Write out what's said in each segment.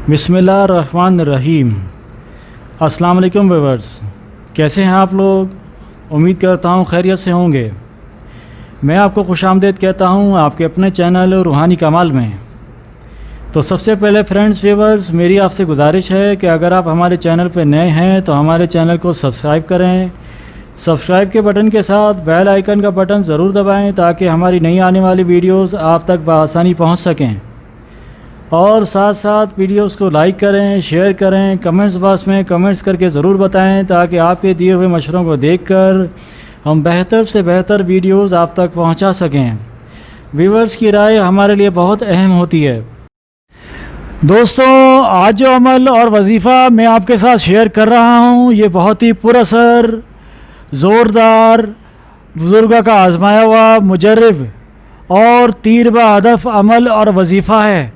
बिस्मिल्लाहिर्रहमानिर्रहीम। अस्सलाम वालेकुम व्यूअर्स, कैसे हैं आप लोग? उम्मीद करता हूँ खैरियत से होंगे। मैं आपको खुशामदीद कहता हूँ आपके अपने चैनल रूहानी कमाल में। तो सबसे पहले फ्रेंड्स व्यूअर्स, मेरी आपसे गुजारिश है कि अगर आप हमारे चैनल पर नए हैं तो हमारे चैनल को सब्सक्राइब करें। सब्सक्राइब के बटन के साथ बेल आइकन का बटन ज़रूर दबाएं ताकि हमारी नई आने वाली वीडियोस आप तक बआसानी पहुंच सकें। और साथ साथ वीडियोस को लाइक करें, शेयर करें, कमेंट्स बॉक्स में कमेंट्स करके ज़रूर बताएं ताकि आपके दिए हुए मशवरों को देखकर हम बेहतर से बेहतर वीडियोस आप तक पहुंचा सकें। व्यूअर्स की राय हमारे लिए बहुत अहम होती है। दोस्तों, आज जो अमल और वजीफ़ा मैं आपके साथ शेयर कर रहा हूं, ये बहुत ही पुरअसर, ज़ोरदार, बुज़ुर्गों का आजमाया हुआ, मुजर्रब और तीर ब हदफ अमल और वजीफ़ा है।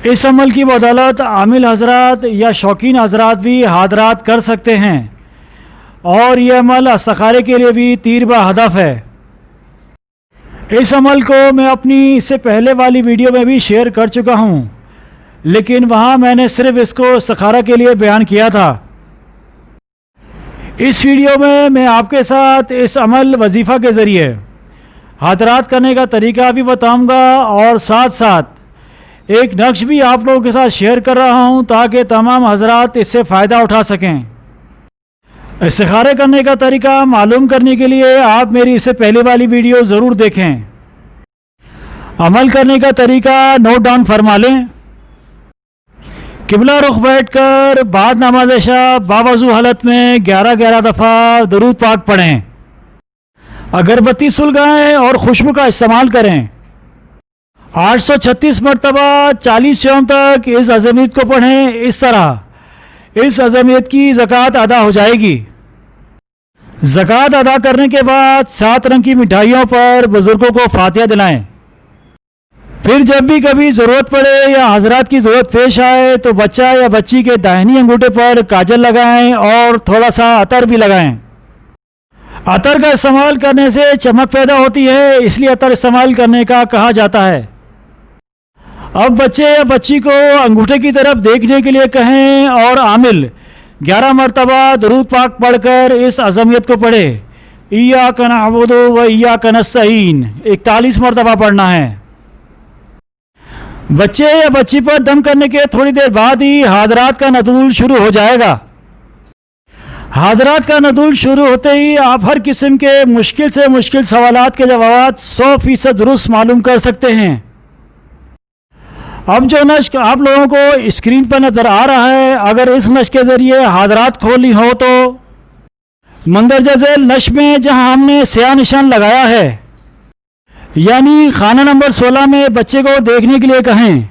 इस अमल की बदौलत आमिल हजरात या शौकीन हजरात भी हादरात कर सकते हैं और ये अमल इस्तिखारे के लिए भी तीर ब हदफ है। इस अमल को मैं अपनी इससे पहले वाली वीडियो में भी शेयर कर चुका हूँ, लेकिन वहाँ मैंने सिर्फ इसको इस्तिखारा के लिए बयान किया था। इस वीडियो में मैं आपके साथ इस अमल वजीफ़ा के ज़रिए हादरात करने का तरीका भी बताऊँगा और साथ साथ एक नक्श भी आप लोगों के साथ शेयर कर रहा हूं ताकि तमाम हजरात इससे फ़ायदा उठा सकें। इस्तिखारे करने का तरीका मालूम करने के लिए आप मेरी इससे पहले वाली वीडियो ज़रूर देखें। अमल करने का तरीका नोट डाउन फरमा लें। किबला रुख बैठकर बाद नमाज इशा बावज़ू हालत में 11-11 दफ़ा दरूद पाक पढ़ें। अगरबत्ती सुलगाएं और खुशबू का इस्तेमाल करें। 836 मरतबा 40 यौम तक इस अज़मियत को पढ़ें। इस तरह इस अज़मियत की ज़कात अदा हो जाएगी। ज़कात अदा करने के बाद 7 रंग की मिठाइयों पर बुज़ुर्गों को फातिहा दिलाएं। फिर जब भी कभी ज़रूरत पड़े या हजरात की ज़रूरत पेश आए तो बच्चा या बच्ची के दाहिनी अंगूठे पर काजल लगाएं और थोड़ा सा अतर भी लगाएं। अतर का इस्तेमाल करने से चमक पैदा होती है, इसलिए अतर इस्तेमाल करने का कहा जाता है। अब बच्चे या बच्ची को अंगूठे की तरफ देखने के लिए कहें और आमिल 11 मरतबा दरूद पाक पढ़कर इस अज़मियत को पढ़े। इय्याका नअबुदु व इय्याका नस्तईन 41 मरतबा पढ़ना है। बच्चे या बच्ची पर दम करने के थोड़ी देर बाद ही हादरात का नज़ूल शुरू हो जाएगा। हादरात का नज़ूल शुरू होते ही आप हर किस्म के मुश्किल से मुश्किल सवालात के जवाब 100% दुरुस्त मालूम कर सकते हैं। अब जो नश्क आप लोगों को स्क्रीन पर नज़र आ रहा है, अगर इस नश्क के ज़रिए हादरात खोलनी हो तो मंदरजा झैल नश्क में जहां हमने स्याह निशान लगाया है, यानी खाना नंबर 16 में बच्चे को देखने के लिए कहें।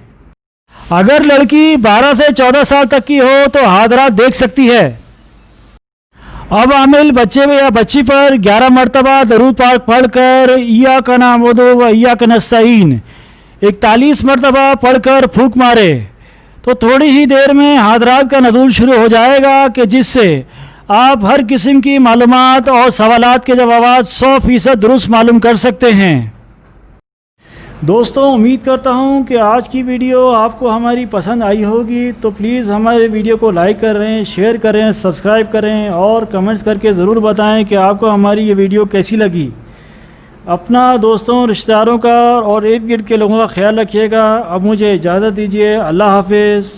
अगर लड़की 12 से 14 साल तक की हो तो हादरात देख सकती है। अब आमिल बच्चे या बच्ची पर 11 मरतबा दरूद पाक पढ़कर इय्याका नअबुदु व इय्याका नस्तईन 41 मरतबा पढ़कर फूंक मारे तो थोड़ी ही देर में हादरात का नज़ूल शुरू हो जाएगा कि जिससे आप हर किस्म की मालूमात और सवालात के जवाब 100% दुरुस्त मालूम कर सकते हैं। दोस्तों, उम्मीद करता हूं कि आज की वीडियो आपको हमारी पसंद आई होगी, तो प्लीज़ हमारे वीडियो को लाइक करें, शेयर करें, सब्सक्राइब करें और कमेंट्स करके ज़रूर बताएं कि आपको हमारी ये वीडियो कैसी लगी। अपना, दोस्तों, रिश्तेदारों का और इर्द गिर्द के लोगों का ख्याल रखिएगा। अब मुझे इजाज़त दीजिए। अल्लाह हाफिज़।